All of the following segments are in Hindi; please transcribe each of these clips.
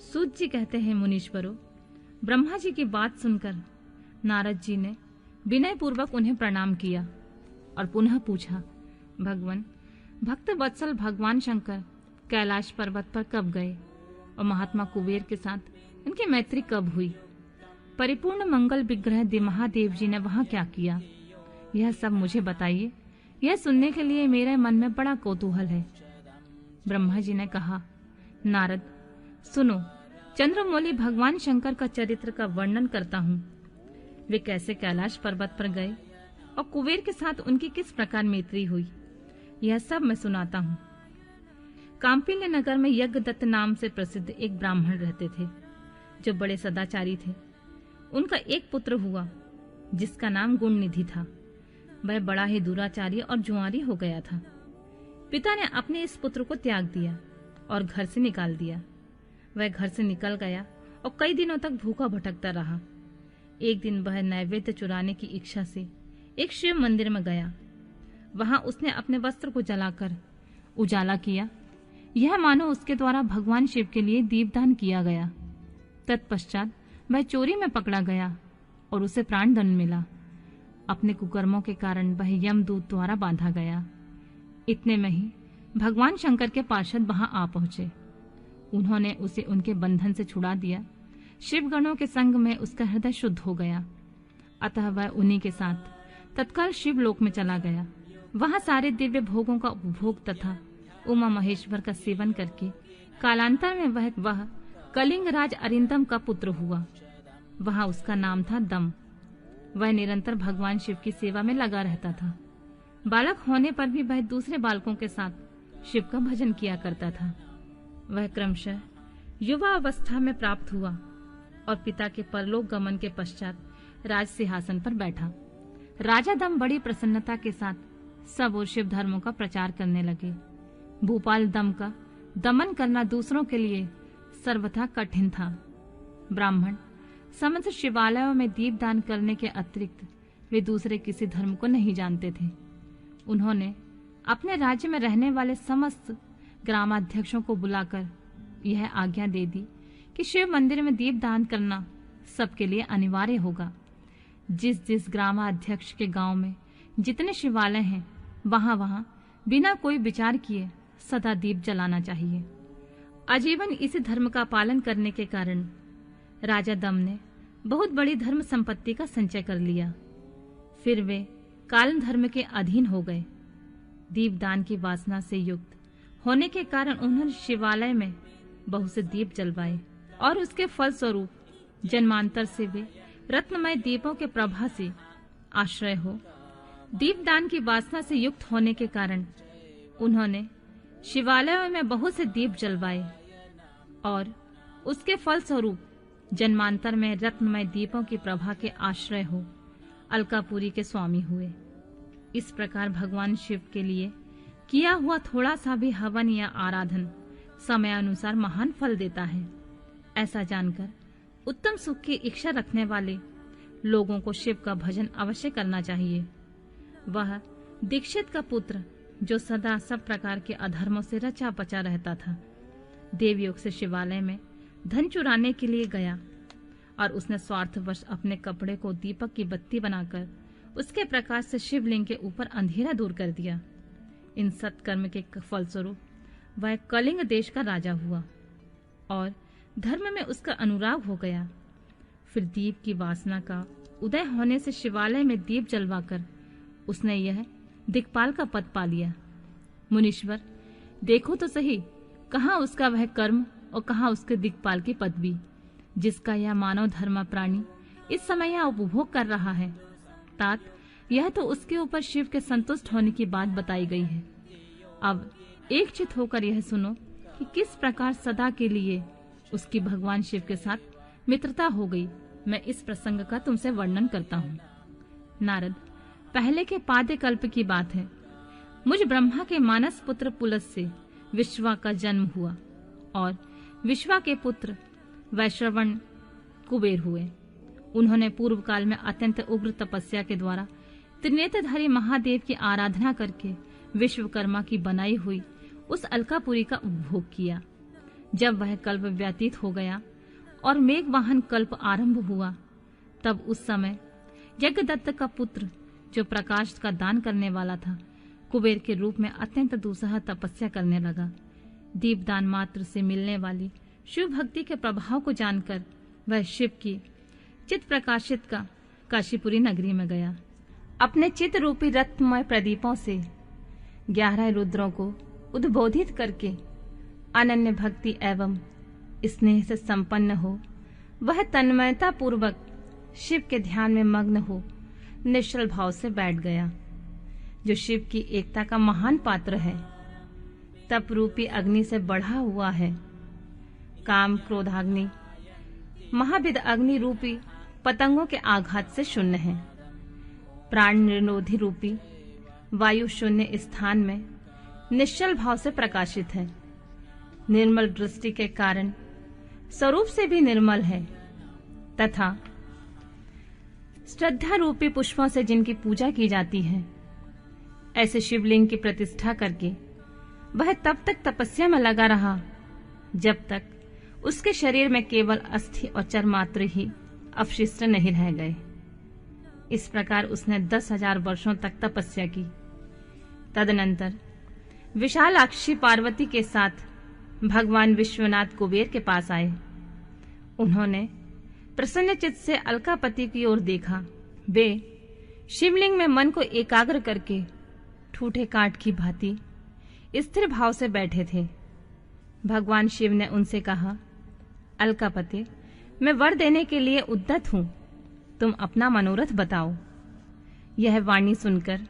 सूत जी कहते हैं, मुनीश्वरों, ब्रह्मा जी की बात सुनकर नारद जी ने विनय पूर्वक उन्हें प्रणाम किया और पुनः पूछा, भगवान, भक्त वत्सल भगवान शंकर कैलाश पर्वत पर कब गए और महात्मा कुबेर के साथ उनकी मैत्री कब हुई? परिपूर्ण मंगल विग्रह महादेव जी ने वहां क्या किया? यह सब मुझे बताइए। यह सुनने के लिए मेरे मन में बड़ा कौतूहल है। ब्रह्मा जी ने कहा, नारद, सुनो, चंद्रमौली भगवान शंकर का चरित्र का वर्णन करता हूँ। वे कैसे कैलाश पर्वत पर गए और कुबेर के साथ उनकी किस प्रकार मैत्री हुई, यह सब मैं सुनाता हूँ। कांपिल्य नगर में यज्ञदत्त नाम से प्रसिद्ध एक ब्राह्मण रहते थे, जो बड़े सदाचारी थे। उनका एक पुत्र हुआ जिसका नाम गुणनिधि था। वह बड़ा ही दुराचारी और जुआरी हो गया था। पिता ने अपने इस पुत्र को त्याग दिया और घर से निकाल दिया। वह घर से निकल गया और कई दिनों तक भूखा भटकता रहा। एक दिन वह नैवेद्य चुराने की इच्छा से एक शिव मंदिर में गया। वहां उसने अपने वस्त्र को जलाकर उजाला किया। यह मानो उसके द्वारा भगवान शिव के लिए दीपदान किया गया। तत्पश्चात वह चोरी में पकड़ा गया और उसे प्राण दंड मिला। अपने कुकर्मों के कारण वह यमदूत द्वारा बांधा गया। इतने में ही भगवान शंकर के पार्षद वहां आ पहुंचे। उन्होंने उसे उनके बंधन से छुड़ा दिया। शिवगणों के संग में उसका हृदय शुद्ध हो गया। अतः वह उन्हीं के साथ तत्काल शिवलोक में चला गया। वहां सारे दिव्य भोगों का उपभोग तथा उमा महेश्वर का सेवन करके कालांतर में वह कलिंगराज अरिंदम का पुत्र हुआ। वहां उसका नाम था दम। वह निरंतर भगवान शिव की सेवा में लगा रहता था। बालक होने पर भी वह दूसरे बालकों के साथ शिव का भजन किया करता था। वह क्रमशः युवा अवस्था में प्राप्त हुआ और पिता के परलोक गमन के पश्चात राज सिंहासन पर बैठा। राजा दम बड़ी प्रसन्नता के साथ सब और शिव धर्मों का प्रचार करने लगे। भूपाल दम का दमन करना दूसरों के लिए सर्वथा कठिन था। ब्राह्मण समस्त शिवालयों में दीपदान करने के अतिरिक्त वे दूसरे किसी धर्म को नहीं जानते थे। उन्होंने अपने राज्य में रहने वाले समस्त ग्रामाध्यक्षों को बुलाकर यह आज्ञा दे दी कि शिव मंदिर में दीपदान करना सबके लिए अनिवार्य होगा। जिस जिस ग्रामाध्यक्ष के गांव में जितने शिवालय हैं, वहां वहां बिना कोई विचार किए सदा दीप जलाना चाहिए। आजीवन इसी धर्म का पालन करने के कारण राजा दम ने बहुत बड़ी धर्म संपत्ति का संचय कर लिया। फिर वे काल धर्म के अधीन हो गए। दीपदान की वासना से युक्त होने के कारण उन्होंने शिवालय में बहुत से दीप जलवाए और उसके फलस्वरूप जन्मांतर से वे रत्नमय दीपों के प्रभा से आश्रय हो। दीपदान की वासना से युक्त होने के कारण उन्होंने शिवालयों में बहुत से दीप जलवाए और उसके फलस्वरूप जन्मांतर में रत्नमय दीपों की प्रभा के आश्रय हो अलकापुरी के स्वामी हुए। इस प्रकार भगवान शिव के लिए किया हुआ थोड़ा सा भी हवन या आराधन समय अनुसार महान फल देता है। ऐसा जानकर उत्तम सुख की इच्छा रखने वाले लोगों को शिव का भजन अवश्य करना चाहिए। वह दीक्षित का पुत्र जो सदा सब प्रकार के अधर्मों से रचा पचा रहता था, देवयोग से शिवालय में धन चुराने के लिए गया और उसने स्वार्थवश अपने कपड़े को दीपक की बत्ती बनाकर उसके प्रकाश से शिवलिंग के ऊपर अंधेरा दूर कर दिया। इन सत्कर्म के फलस्वरूप वह कलिंग देश का राजा हुआ और धर्म में उसका अनुराग हो गया। फिर दीप की वासना का उदय होने से शिवालय में दीप जलवाकर उसने यह दिक्पाल का पद पा लिया। मुनीश्वर, देखो तो सही, कहाँ उसका वह कर्म और कहाँ उसके दिक्पाल की पदवी जिसका यह मानव धर्म प्राणी इस समय यह उपभोग कर रहा है। तात, यह तो उसके ऊपर शिव के संतुष्ट होने की बात बताई गई है। अब एक चित होकर यह सुनो कि किस प्रकार सदा के लिए उसकी भगवान शिव के साथ मित्रता हो गई। मैं इस प्रसंग का तुमसे वर्णन करता हूँ। नारद, पहले के पाद्य कल्प की बात है। मुझ ब्रह्मा के मानस पुत्र पुलस से विश्वा का जन्म हुआ और विश्वा के पुत्र वैश्रवण कुबेर हुए। उन्होंने पूर्व काल में अत्यंत उग्र तपस्या के द्वारा त्रिनेत्रधारी महादेव की आराधना करके विश्वकर्मा की बनाई हुई उस अलकापुरी का उपभोग किया। जब वह कल्प व्यतीत हो गया और मेघवाहन कल्प आरंभ हुआ, तब उस समय यज्ञदत्त का पुत्र, जो प्रकाश का दान करने वाला था, कुबेर के रूप में अत्यंत दुस्सह तपस्या करने लगा। दीपदान मात्र से मिलने वाली शिव भक्ति के प्रभाव को जानकर वह शिव की चित्त प्रकाशित का काशीपुरी नगरी में गया। अपने चित्त रूपी रत्नमय प्रदीपों से 11 रुद्रों को उद्बोधित करके अनन्य भक्ति एवं स्नेह से संपन्न हो वह तन्मयता पूर्वक शिव के ध्यान में मग्न हो निश्चल भाव से बैठ गया, जो शिव की एकता का महान पात्र है, तप रूपी अग्नि से बढ़ा हुआ है। काम क्रोधाग्नि महाविद अग्नि रूपी पतंगों के आघात से शून्य है। प्राण निरोधी रूपी वायु शून्य स्थान में निश्चल भाव से प्रकाशित है। निर्मल दृष्टि के कारण स्वरूप से भी निर्मल है तथा श्रद्धा रूपी पुष्पों से जिनकी पूजा की जाती है, ऐसे शिवलिंग की प्रतिष्ठा करके वह तब तक तपस्या में लगा रहा जब तक उसके शरीर में केवल अस्थि और चर्मात्र ही अवशिष्ट नहीं रह गए। इस प्रकार उसने 10,000 वर्षों तक तपस्या की। तदनंतर विशालाक्षी पार्वती के साथ भगवान विश्वनाथ कुबेर के पास आए। उन्होंने प्रसन्न चित्त से अलकापति की ओर देखा। वे शिवलिंग में मन को एकाग्र करके ठूठे काठ की भांति स्थिर भाव से बैठे थे। भगवान शिव ने उनसे कहा, अलकापति, मैं वर देने के लिए उद्यत हूं, तुम अपना मनोरथ बताओ। यह वाणी सुनकर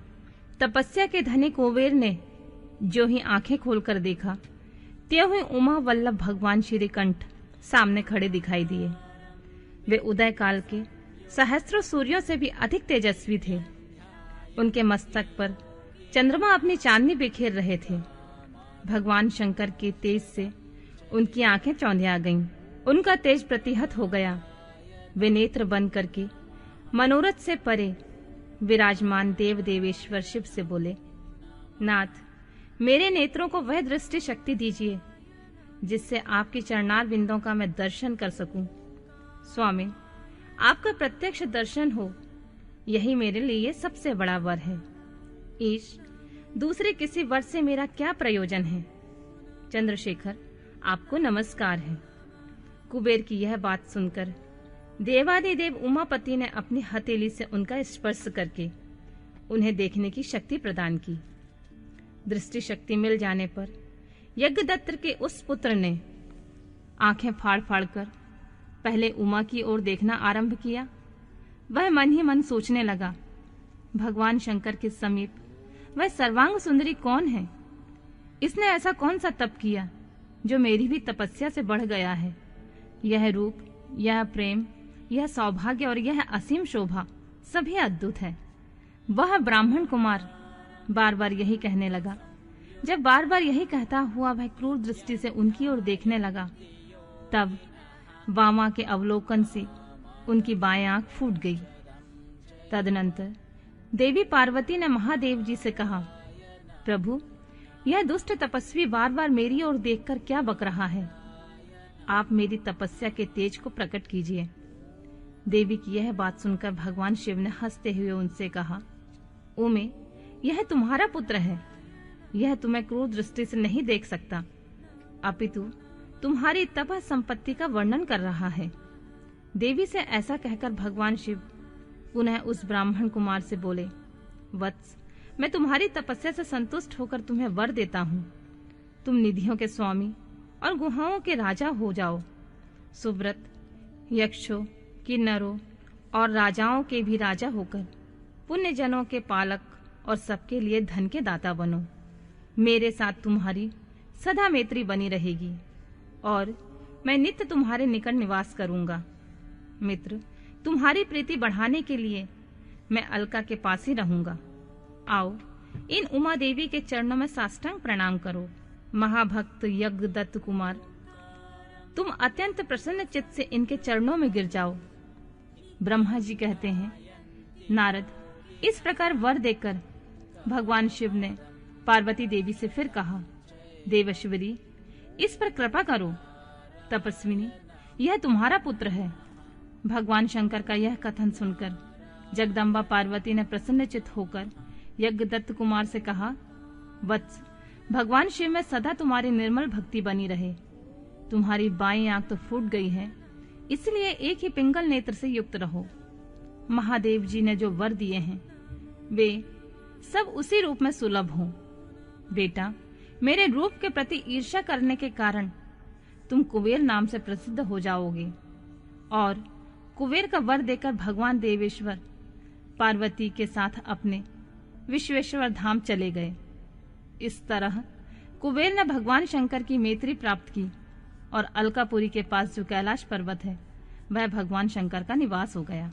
तपस्या के धनी कुबेर ने जो ही आंखें खोलकर देखा, त्यों ही उमा वल्लभ भगवान श्रीकंठ सामने खड़े दिखाई दिए। वे उदय काल के सहस्त्रों सूर्यों से भी अधिक तेजस्वी थे। उनके मस्तक पर चंद्रमा अपनी चांदनी बिखेर रहे थे। भगवान शंकर के तेज से उनकी आंखें चौंधिया गईं। उनका तेज प्रतिहत हो गया। वे नेत्र बंद करके मनोरथ से परे विराजमान देव देवेश्वर शिव से बोले, नाथ, मेरे नेत्रों को वह दृष्टि शक्ति दीजिए जिससे आपकी चरणार बिंदों का मैं दर्शन कर सकूं। स्वामी, आपका प्रत्यक्ष दर्शन हो, यही मेरे लिए सबसे बड़ा वर है। ईश, दूसरे किसी वर से मेरा क्या प्रयोजन है। चंद्रशेखर, आपको नमस्कार है। कुबेर की यह बात सुनकर देवादिदेव उमापति ने अपनी हथेली से उनका स्पर्श करके उन्हें देखने की शक्ति प्रदान की। दृष्टि शक्ति मिल जाने पर यज्ञदत्त के उस पुत्र ने आंखें फाड़ फाड़ कर पहले उमा की ओर देखना आरंभ किया। वह मन ही मन सोचने लगा, भगवान शंकर के समीप वह सर्वांग सुंदरी कौन है? इसने ऐसा कौन सा तप किया जो मेरी भी तपस्या से बढ़ गया है? यह रूप, यह प्रेम, यह सौभाग्य और यह असीम शोभा सभी अद्भुत है। वह ब्राह्मण कुमार बार बार यही कहने लगा। जब बार बार यही कहता हुआ वह क्रूर दृष्टि से उनकी ओर देखने लगा, तब वामा के अवलोकन से उनकी बाएं आंख फूट गई। तदनंतर देवी पार्वती ने महादेव जी से कहा, प्रभु, यह दुष्ट तपस्वी बार बार मेरी ओर देखकर क्या बक रहा है? आप मेरी तपस्या के तेज को प्रकट कीजिए। देवी की यह बात सुनकर भगवान शिव ने हंसते हुए उनसे कहा, उमे, यह तुम्हारा पुत्र है। यह तुम्हें क्रूर दृष्टि से नहीं देख सकता, अपितु तुम्हारी तप संपत्ति का वर्णन कर रहा है। देवी से ऐसा कहकर भगवान शिव पुनः उस ब्राह्मण कुमार से बोले, वत्स, मैं तुम्हारी तपस्या से संतुष्ट होकर तुम्हें वर देता हूँ। तुम निधियों के स्वामी और गुहाओं के राजा हो जाओ। सुव्रत, यक्षों, किन्नरों और राजाओं के भी राजा होकर पुण्य जनों के पालक और सबके लिए धन के दाता बनो। मेरे साथ तुम्हारी सदा मैत्री बनी रहेगी और मैं नित्य तुम्हारे निकट निवास करूंगा। मित्र, तुम्हारी प्रीति बढ़ाने के लिए मैं अलका के पास ही रहूंगा। आओ, इन उमा देवी के चरणों में साष्टांग प्रणाम करो। महाभक्त यज्ञदत्त कुमार, तुम अत्यंत प्रसन्न चित्त से इनके चरणों में गिर जाओ। ब्रह्मा जी कहते हैं, नारद, इस प्रकार वर देकर भगवान शिव ने पार्वती देवी से फिर कहा, देवेश्वरी, इस पर कृपा करो तपस्विनी, यह तुम्हारा पुत्र है। भगवान शंकर का यह कथन सुनकर जगदम्बा पार्वती ने प्रसन्नचित्त होकर यज्ञदत्त कुमार से कहा, वत्स, भगवान शिव में सदा तुम्हारी निर्मल भक्ति बनी रहे। तुम्हारी बाईं आंख तो फूट गई है, इसलिए एक ही पिंगल नेत्र से युक्त रहो। महादेव जी ने जो वर दिए हैं वे सब उसी रूप में सुलभ हों। बेटा, मेरे रूप के प्रति ईर्ष्या करने के कारण तुम कुबेर नाम से प्रसिद्ध हो जाओगे। और कुबेर का वर देकर भगवान देवेश्वर पार्वती के साथ अपने विश्वेश्वर धाम चले गए। इस तरह कुबेर ने भगवान शंकर की मैत्री प्राप्त की और अलकापुरी के पास जो कैलाश पर्वत है वह भगवान शंकर का निवास हो गया।